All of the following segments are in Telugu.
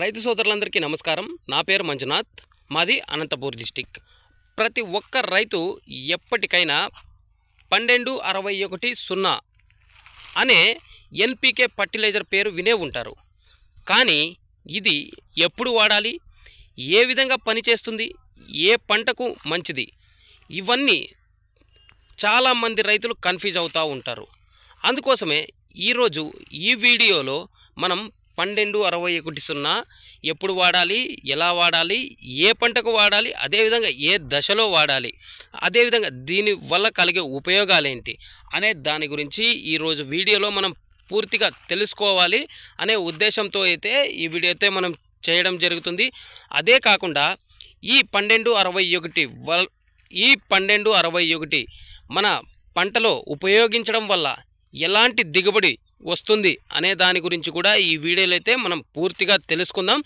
రైతు సోదరులందరికీ నమస్కారం. నా పేరు మంజునాథ్, మాది అనంతపూర్ డిస్టిక్. ప్రతి ఒక్క రైతు ఎప్పటికైనా 1261 అనే ఎన్పికే ఫర్టిలైజర్ పేరు వినే ఉంటారు. కానీ ఇది ఎప్పుడు వాడాలి, ఏ విధంగా పనిచేస్తుంది, ఏ పంటకు మంచిది, ఇవన్నీ చాలామంది రైతులు కన్ఫ్యూజ్ అవుతూ ఉంటారు. అందుకోసమే ఈరోజు ఈ వీడియోలో మనం 1261 ఎప్పుడు వాడాలి, ఎలా వాడాలి, ఏ పంటకు వాడాలి, అదేవిధంగా ఏ దశలో వాడాలి, అదేవిధంగా దీని వల్ల కలిగే ఉపయోగాలేంటి అనే దాని గురించి ఈరోజు వీడియోలో మనం పూర్తిగా తెలుసుకోవాలి అనే ఉద్దేశంతో అయితే ఈ వీడియో అయితే మనం చేయడం జరుగుతుంది. అదే కాకుండా ఈ 1261 మన పంటలో ఉపయోగించడం వల్ల ఎలాంటి దిగుబడి వస్తుంది అనే దాని గురించి కూడా ఈ వీడియోలో అయితే మనం పూర్తిగా తెలుసుకుందాం.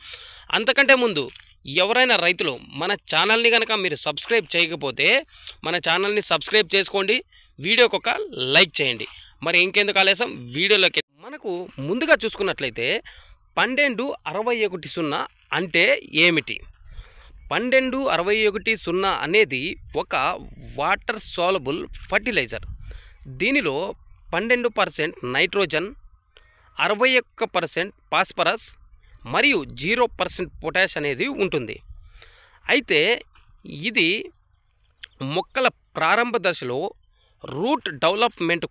అంతకంటే ముందు ఎవరైనా రైతులు మన ఛానల్ని కనుక మీరు సబ్స్క్రైబ్ చేయకపోతే మన ఛానల్ని సబ్స్క్రైబ్ చేసుకోండి, వీడియోకి ఒక లైక్ చేయండి. మరి ఇంకెందుకు ఆలస్యం, వీడియోలోకి మనకు ముందుగా చూసుకున్నట్లయితే 1261 అంటే ఏమిటి? 1261 అనేది ఒక వాటర్ సాల్యుబుల్ ఫర్టిలైజర్. దీనిలో 12% నైట్రోజన్, 61% ఫాస్ఫరస్ మరియు 0% పొటాష్ అనేది ఉంటుంది. అయితే ఇది మొక్కల ప్రారంభ దశలో రూట్ డెవలప్మెంట్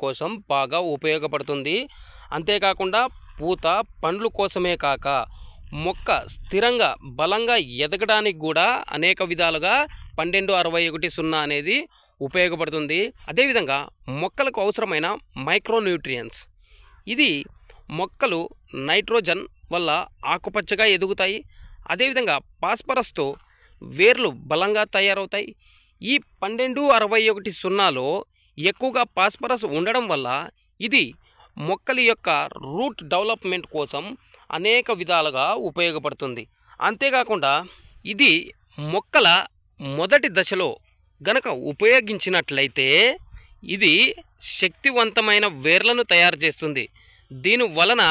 కోసం బాగా ఉపయోగపడుతుంది. అంతేకాకుండా పూత పండ్లు కోసమే కాక మొక్క స్థిరంగా బలంగా ఎదగడానికి కూడా అనేక విధాలుగా 1261 అనేది ఉపయోగపడుతుంది. అదేవిధంగా మొక్కలకు అవసరమైన మైక్రోన్యూట్రియన్స్, ఇది మొక్కలు నైట్రోజన్ వల్ల ఆకుపచ్చగా ఎదుగుతాయి. అదేవిధంగా ఫాస్ఫరస్తో వేర్లు బలంగా తయారవుతాయి. ఈ 1261లో ఎక్కువగా ఫాస్ఫరస్ ఉండడం వల్ల ఇది మొక్కల యొక్క రూట్ డెవలప్మెంట్ కోసం అనేక విధాలుగా ఉపయోగపడుతుంది. అంతేకాకుండా ఇది మొక్కల మొదటి దశలో గనక ఉపయోగించినట్లయితే ఇది శక్తివంతమైన వేర్లను తయారు చేస్తుంది. దీని వలన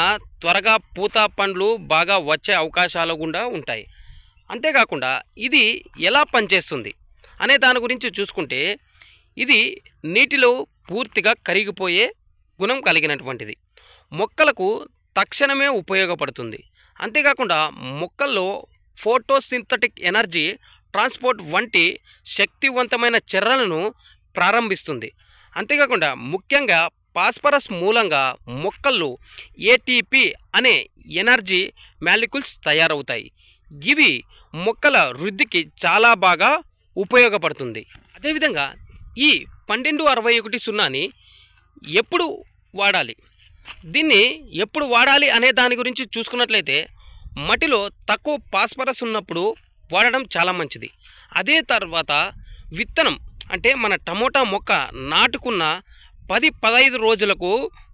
త్వరగా పూత పండ్లు బాగా వచ్చే అవకాశాలు కూడా ఉంటాయి. అంతేకాకుండా ఇది ఎలా పనిచేస్తుంది అనే దాని గురించి చూసుకుంటే ఇది నీటిలో పూర్తిగా కరిగిపోయే గుణం కలిగినటువంటిది. మొక్కలకు తక్షణమే ఉపయోగపడుతుంది. అంతేకాకుండా మొక్కల్లో ఫోటోసింథటిక్ ఎనర్జీ ట్రాన్స్పోర్ట్ వంటి శక్తివంతమైన చర్యలను ప్రారంభిస్తుంది. అంతేకాకుండా ముఖ్యంగా ఫాస్ఫరస్ మూలంగా మొక్కల్లో ఏటీపీ అనే ఎనర్జీ మాలిక్యూల్స్ తయారవుతాయి. ఇవి మొక్కల వృద్ధికి చాలా బాగా ఉపయోగపడుతుంది. అదేవిధంగా ఈ 1261 ఎప్పుడు వాడాలి, దీన్ని ఎప్పుడు వాడాలి అనే దాని గురించి చూసుకున్నట్లయితే మట్టిలో తక్కువ ఫాస్ఫరస్ ఉన్నప్పుడు వాడడం చాలా మంచిది. అదే తర్వాత విత్తనం అంటే మన టమోటా మొక్క నాటుకున్న 10-15 రోజులకు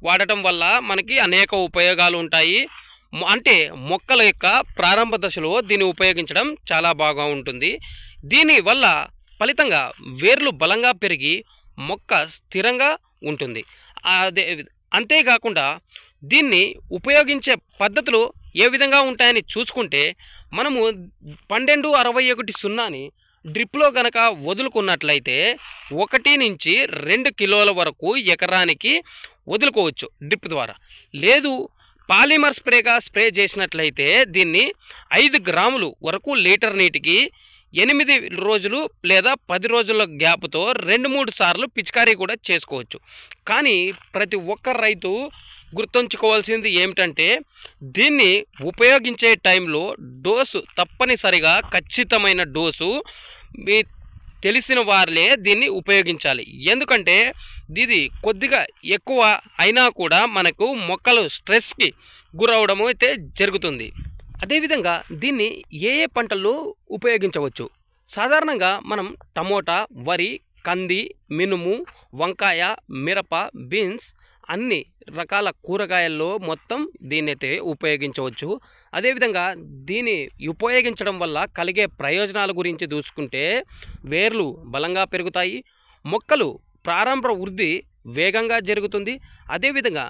వాడటం వల్ల మనకి అనేక ఉపయోగాలు ఉంటాయి. అంటే మొక్కల యొక్క ప్రారంభ దశలో దీన్ని ఉపయోగించడం చాలా బాగా ఉంటుంది. దీనివల్ల ఫలితంగా వేర్లు బలంగా పెరిగి మొక్క స్థిరంగా ఉంటుంది. అంతేకాకుండా దీన్ని ఉపయోగించే పద్ధతులు ఏ విధంగా ఉంటాయని చూసుకుంటే మనము 1261 డ్రిప్లో కనుక వదులుకున్నట్లయితే 1 నుంచి 2 కిలోల వరకు ఎకరానికి వదులుకోవచ్చు డ్రిప్ ద్వారా. లేదు పాలిమర్ స్ప్రే చేసినట్లయితే దీన్ని 5 గ్రాములు వరకు లీటర్ నీటికి 8 రోజులు లేదా 10 రోజుల గ్యాప్తో 2-3 సార్లు పిచికారీ కూడా చేసుకోవచ్చు. కానీ ప్రతి ఒక్క రైతు గుర్తుంచుకోవాల్సింది ఏమిటంటే దీన్ని ఉపయోగించే టైంలో డోసు తప్పనిసరిగా ఖచ్చితమైన డోసు మీ తెలిసిన వారిలే దీన్ని ఉపయోగించాలి. ఎందుకంటే ఇది కొద్దిగా ఎక్కువ అయినా కూడా మనకు మొక్కలు స్ట్రెస్కి గురవడం అయితే జరుగుతుంది. అదేవిధంగా దీన్ని ఏ పంటల్లో ఉపయోగించవచ్చు? సాధారణంగా మనం టమోటా, వరి, కంది, మినుము, వంకాయ, మిరప, బీన్స్ అన్ని రకాల కూరగాయల్లో మొత్తం దీన్నైతే ఉపయోగించవచ్చు. అదేవిధంగా దీన్ని ఉపయోగించడం వల్ల కలిగే ప్రయోజనాల గురించి చూసుకుంటే వేర్లు బలంగా పెరుగుతాయి, మొక్కలు ప్రారంభ వృద్ధి వేగంగా జరుగుతుంది. అదేవిధంగా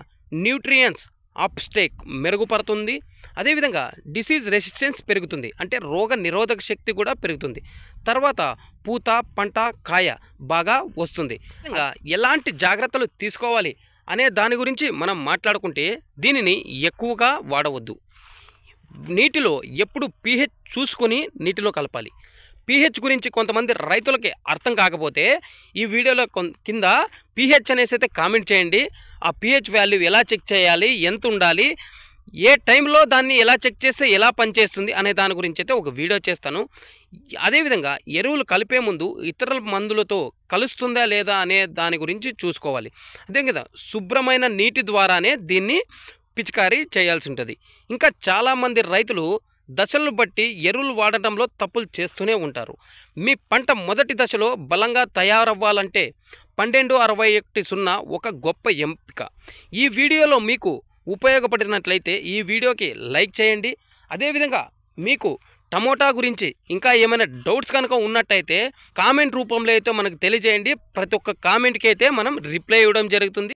న్యూట్రియన్స్ అప్స్టేక్ మెరుగుపడుతుంది. అదేవిధంగా డిసీజ్ రెసిస్టెన్స్ పెరుగుతుంది, అంటే రోగ నిరోధక శక్తి కూడా పెరుగుతుంది. తర్వాత పూత, పంట, కాయ బాగా వస్తుంది. విధంగా ఎలాంటి జాగ్రత్తలు తీసుకోవాలి అనే దాని గురించి మనం మాట్లాడుకుంటే దీనిని ఎక్కువగా వాడవద్దు. నీటిలో ఎప్పుడు pH చూసుకొని నీటిలో కలపాలి. pH గురించి కొంతమంది రైతులకి అర్థం కాకపోతే ఈ వీడియోలో కింద pH అనేసి అయితే కామెంట్ చేయండి. ఆ pH వాల్యూ ఎలా చెక్ చేయాలి, ఎంత ఉండాలి, ఏ టైంలో దాన్ని ఎలా చెక్ చేస్తే ఎలా పనిచేస్తుంది అనే దాని గురించి అయితే ఒక వీడియో చేస్తాను. అదేవిధంగా ఎరువులు కలిపే ముందు ఇతర మందులతో కలుస్తుందా లేదా అనే దాని గురించి చూసుకోవాలి. అదేవిధంగా శుభ్రమైన నీటి ద్వారానే దీన్ని పిచికారీ చేయాల్సి ఉంటుంది. ఇంకా చాలామంది రైతులు దశలను బట్టి ఎరువులు వాడటంలో తప్పులు చేస్తూనే ఉంటారు. మీ పంట మొదటి దశలో బలంగా తయారవ్వాలంటే 12-61-0 ఒక గొప్ప ఎంపిక. ఈ వీడియోలో మీకు ఉపయోగపడినట్లయితే ఈ వీడియోకి లైక్ చేయండి. అదేవిధంగా మీకు టమోటా గురించి ఇంకా ఏమైనా డౌట్స్ కనుక ఉన్నట్టయితే కామెంట్ రూపంలో అయితే మనకు తెలియజేయండి. ప్రతి ఒక్క కామెంట్కి అయితే మనం రిప్లై ఇవ్వడం జరుగుతుంది.